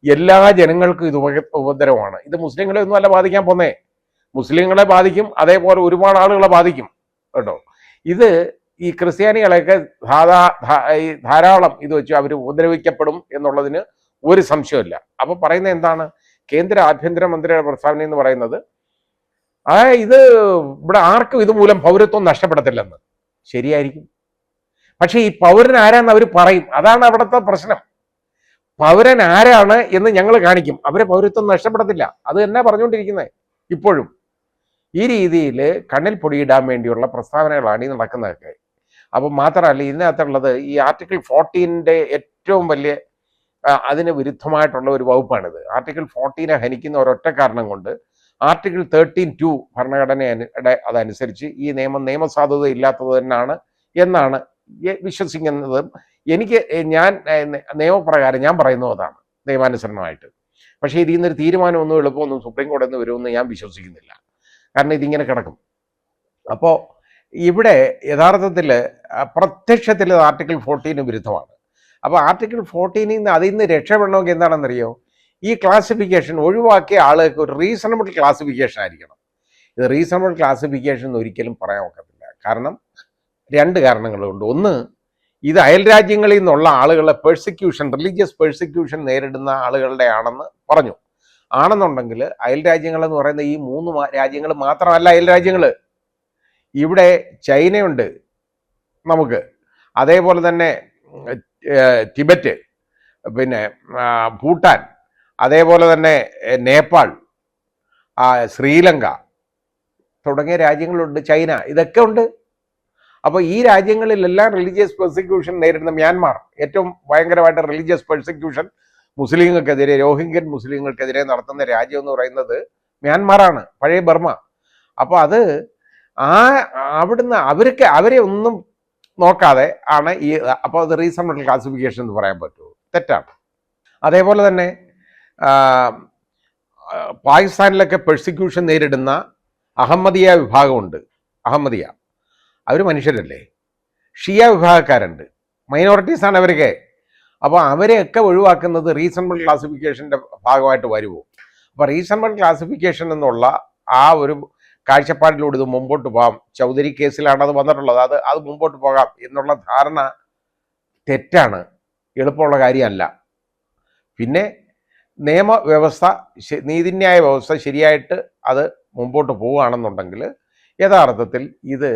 എല്ലാ ജനങ്ങൾക്കും ഇത് ഉപദ്രവമാണ്. ഇത് മുസ്ലിങ്ങളെ ഒന്നും അല്ല ബാധിക്കാൻ പോന്നേ. മുസ്ലിങ്ങളെ ബാധിക്കും, അതേപോലെ ഒരുപാട് ആളുകളെ ബാധിക്കും കേട്ടോ. ഇത് ഈ ക്രിസ്ത്യാനികളെയൊക്കെ ധാരാളം ഇത് വെച്ച് അവർ ഉപദ്രവിക്കപ്പെടും എന്നുള്ളതിന് ഒരു സംശയമില്ല. അപ്പൊ പറയുന്നത് എന്താണ്? കേന്ദ്ര ആഭ്യന്തരമന്ത്രിയുടെ പ്രസ്താവന എന്ന് പറയുന്നത് ഇത് ഇവിടെ ആർക്കും ഇതുമൂലം പൗരത്വം നഷ്ടപ്പെടത്തില്ലെന്ന്. ശരിയായിരിക്കും. പക്ഷെ ഈ പൗരൻ ആരാന്ന് അവർ പറയും. അതാണ് അവിടുത്തെ പ്രശ്നം. പൗരൻ ആരാണ് എന്ന് ഞങ്ങൾ കാണിക്കും, അവരെ പൗരത്വം നഷ്ടപ്പെടത്തില്ല. അത് തന്നെ പറഞ്ഞുകൊണ്ടിരിക്കുന്നത് ഇപ്പോഴും. ഈ രീതിയിൽ കണ്ണിൽ പൊടിയിടാൻ വേണ്ടിയുള്ള പ്രസ്താവനകളാണ് ഈ നടക്കുന്നതൊക്കെ. അപ്പം മാത്രമല്ല, ഇതിനകത്തുള്ളത് ഈ ആർട്ടിക്കിൾ 14 ഏറ്റവും വലിയ അതിന് വിരുദ്ധമായിട്ടുള്ള ഒരു വകുപ്പാണിത്. ആർട്ടിക്കിൾ 14 ഹനിക്കുന്ന ഒരൊറ്റ കാരണം കൊണ്ട് ആർട്ടിക്കിൾ 13(2) ഭരണഘടനയുടെ അതനുസരിച്ച് ഈ നിയമം നിയമസാധുത ഇല്ലാത്തത് തന്നെയാണ് എന്നാണ് വിശ്വസിക്കുന്നതും. ഞാൻ നിയമപ്രകാരം ഞാൻ പറയുന്നത് അതാണ്, നിയമാനുസരണമായിട്ട്. പക്ഷേ ഇതിൽ നിന്നൊരു തീരുമാനമൊന്നും എളുപ്പമൊന്നും സുപ്രീം കോടതിയിൽ നിന്ന് വരുമെന്ന് ഞാൻ വിശ്വസിക്കുന്നില്ല. കാരണം ഇതിങ്ങനെ കിടക്കും. അപ്പോൾ ഇവിടെ യഥാർത്ഥത്തിൽ പ്രത്യക്ഷത്തിൽ ആർട്ടിക്കിൾ 14 വിരുദ്ധമാണ്. അപ്പോൾ ആർട്ടിക്കിൾ 14 അതിൽ നിന്ന് രക്ഷപ്പെടണമെങ്കിൽ എന്താണെന്നറിയോ? ഈ ക്ലാസിഫിക്കേഷൻ ഒഴിവാക്കിയ ആളുകൾക്ക് ഒരു റീസണബിൾ ക്ലാസിഫിക്കേഷൻ ആയിരിക്കണം. ഇത് റീസണബിൾ ക്ലാസിഫിക്കേഷൻ എന്ന് ഒരിക്കലും പറയാൻ ഒക്കത്തില്ല. കാരണം 2 കാരണങ്ങളുണ്ട്. ഒന്ന്, ഇത് അയൽ രാജ്യങ്ങളിൽ നിന്നുള്ള ആളുകളെ റിലീജിയസ് പെർസിക്യൂഷൻ നേരിടുന്ന ആളുകളുടെ ആണെന്ന് പറഞ്ഞു. ആണെന്നുണ്ടെങ്കിൽ അയൽ രാജ്യങ്ങളെന്ന് പറയുന്ന ഈ 3 രാജ്യങ്ങൾ മാത്രമല്ല അയൽ രാജ്യങ്ങൾ. ഇവിടെ ചൈനയുണ്ട് നമുക്ക്, അതേപോലെ തന്നെ ടിബറ്റ്, പിന്നെ ഭൂട്ടാൻ, അതേപോലെ തന്നെ നേപ്പാൾ, ശ്രീലങ്ക തുടങ്ങിയ രാജ്യങ്ങളുണ്ട്, ചൈന, ഇതൊക്കെ ഉണ്ട്. അപ്പോൾ ഈ രാജ്യങ്ങളിലെല്ലാം റിലീജിയസ് പെർസിക്യൂഷൻ നേരിടുന്ന മ്യാൻമാർ, ഏറ്റവും ഭയങ്കരമായിട്ട് റിലീജിയസ് പെർസിക്യൂഷൻ മുസ്ലിങ്ങൾക്കെതിരെ, രോഹിംഗ്യൻ മുസ്ലിങ്ങൾക്കെതിരെ നടത്തുന്ന രാജ്യം എന്ന് പറയുന്നത് മ്യാൻമാറാണ്, പഴയ ബർമ്മ. അപ്പോൾ അത് അവിടുന്ന് അവരെ ഒന്നും നോക്കാതെ ആണ് ഈ. അപ്പോൾ അത് റീസണബിൾ ക്ലാസിഫിക്കേഷൻ എന്ന് പറയാൻ പറ്റുമോ? തെറ്റാണ്. അതേപോലെ തന്നെ പാകിസ്ഥാനിലൊക്കെ പെർസിക്യൂഷൻ നേരിടുന്ന അഹമ്മദിയ വിഭാഗമുണ്ട്. അഹമ്മദിയ അവർ മനുഷ്യരല്ലേ. ഷിയ വിഭാഗക്കാരുണ്ട്, മൈനോറിറ്റീസാണ് അവരൊക്കെ. അപ്പോൾ അവരെയൊക്കെ ഒഴിവാക്കുന്നത് റീസണബിൾ ക്ലാസിഫിക്കേഷൻ്റെ ഭാഗമായിട്ട് വരുമോ? അപ്പോൾ റീസണബിൾ ക്ലാസിഫിക്കേഷൻ എന്നുള്ള ആ ഒരു കാഴ്ചപ്പാടിലൂടെ ഇത് മുമ്പോട്ട് പോകാം. ചൗധരി കേസിലാണ് അത് വന്നിട്ടുള്ളത്. അത് മുമ്പോട്ട് പോകാം എന്നുള്ള ധാരണ തെറ്റാണ്, എളുപ്പമുള്ള കാര്യമല്ല. പിന്നെ നിയമവ്യവസ്ഥ, നീതിന്യായ വ്യവസ്ഥ ശരിയായിട്ട് അത് മുമ്പോട്ട് പോവുകയാണെന്നുണ്ടെങ്കിൽ യഥാർത്ഥത്തിൽ ഇത്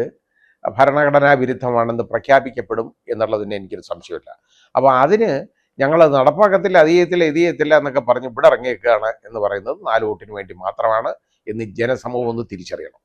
ഭരണഘടനാ വിരുദ്ധമാണെന്ന് പ്രഖ്യാപിക്കപ്പെടും എന്നുള്ളതിന് എനിക്കൊരു സംശയമില്ല. അപ്പോൾ അതിന് ഞങ്ങളത് നടപ്പാക്കത്തില്ല, അത് ചെയ്യത്തില്ല എന്നൊക്കെ പറഞ്ഞ് ഇവിടെ ഇറങ്ങിയേക്കുകയാണ് എന്ന് പറയുന്നത് 4 വോട്ടിന് വേണ്ടി മാത്രമാണ് എന്ന് ജനസമൂഹം ഒന്ന് തിരിച്ചറിയണം.